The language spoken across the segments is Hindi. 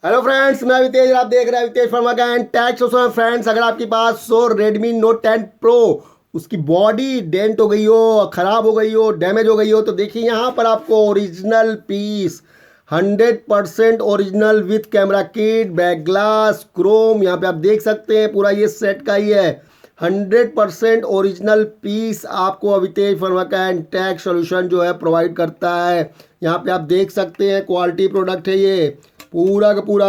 हेलो फ्रेंड्स, मैं अवितेज। आप देख रहे हैं अवितेज फर्मवर्क्स एंड टेक। फ्रेंड्स, अगर आपके पास रेडमी नोट 10 प्रो उसकी बॉडी डेंट हो गई हो, खराब हो गई हो, डैमेज हो गई हो, तो देखिए यहाँ पर आपको original piece 100% original with camera kit, back glass, chrome, यहाँ पे आप देख सकते हैं पूरा ये सेट का ही है। 100% ओरिजिनल पीस आपको अवितेज फर्मवर्क्स एंड टेक सोल्यूशन जो है प्रोवाइड करता है। यहाँ पे आप देख सकते हैं क्वालिटी प्रोडक्ट है ये, पूरा का पूरा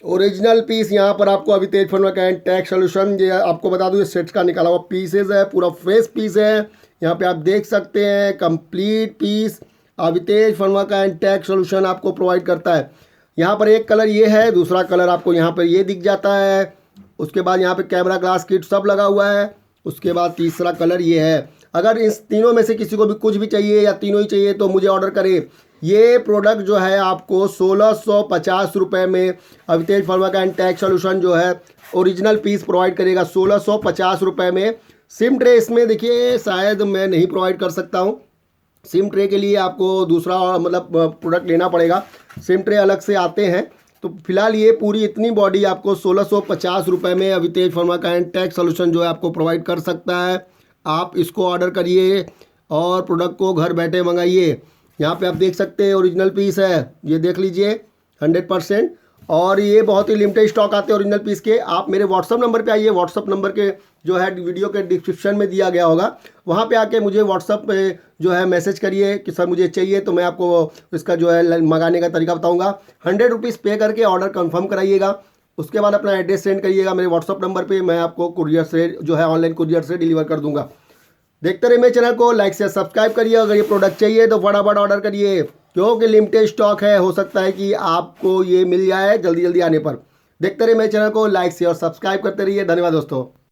ओरिजिनल पीस। यहाँ पर आपको अवितेज फर्मवर्क्स एंड टेक सोल्यूशन, ये आपको बता दूँ, ये सेट का निकाला हुआ पीसेज है, पूरा फ्रेश पीस है। यहाँ पे आप देख सकते हैं कंप्लीट पीस अवितेज फर्मवर्क्स एंड टेक सोल्यूशन आपको प्रोवाइड करता है। यहाँ पर एक कलर ये है, दूसरा कलर आपको यहाँ पर ये दिख जाता है। उसके बाद यहाँ पे कैमरा ग्लास किट सब लगा हुआ है। उसके बाद तीसरा कलर ये है। अगर इस तीनों में से किसी को भी कुछ भी चाहिए या तीनों ही चाहिए तो मुझे ऑर्डर करें। ये प्रोडक्ट जो है आपको 1650 रुपये में अवितेज फर्मवर्क्स एंड टेक सोल्यूशन जो है ओरिजिनल पीस प्रोवाइड करेगा 1650 रुपये में। सिम ट्रे इसमें देखिए शायद मैं नहीं प्रोवाइड कर सकता हूँ। सिम ट्रे के लिए आपको दूसरा मतलब प्रोडक्ट लेना पड़ेगा। सिम ट्रे अलग से आते हैं। तो फिलहाल ये पूरी इतनी बॉडी आपको 1650 रुपये में अवितेज फर्मवर्क्स एंड टेक सोल्यूशन जो है आपको प्रोवाइड कर सकता है। आप इसको ऑर्डर करिए और प्रोडक्ट को घर बैठे मंगाइए। यहाँ पे आप देख सकते हैं ओरिजिनल पीस है, ये देख लीजिए 100%। और ये बहुत ही लिमिटेड स्टॉक आते हैं ओरिजिनल पीस के। आप मेरे व्हाट्सअप नंबर पे आइए। व्हाट्सअप नंबर के जो है वीडियो के डिस्क्रिप्शन में दिया गया होगा, वहाँ पे आके मुझे व्हाट्सअप पे जो है मैसेज करिए कि सर मुझे चाहिए, तो मैं आपको इसका जो है मंगाने का तरीका बताऊँगा। 100 रुपीज़ पे करके ऑर्डर कन्फर्म कराइएगा। उसके बाद अपना एड्रेस सेंड करिएगा मेरे व्हाट्सअप नंबर पर, मैं आपको कुरियर से जो है ऑनलाइन कुरियर से डिलीवर कर दूँगा। देखते रहिए मेरे चैनल को, लाइक से सब्सक्राइब करिए। अगर ये प्रोडक्ट चाहिए तो फटाफट ऑर्डर करिए, क्योंकि लिमिटेड स्टॉक है। हो सकता है कि आपको ये मिल जाए जल्दी जल्दी आने पर। देखते रहिए मेरे चैनल को, लाइक से और सब्सक्राइब करते रहिए। धन्यवाद दोस्तों।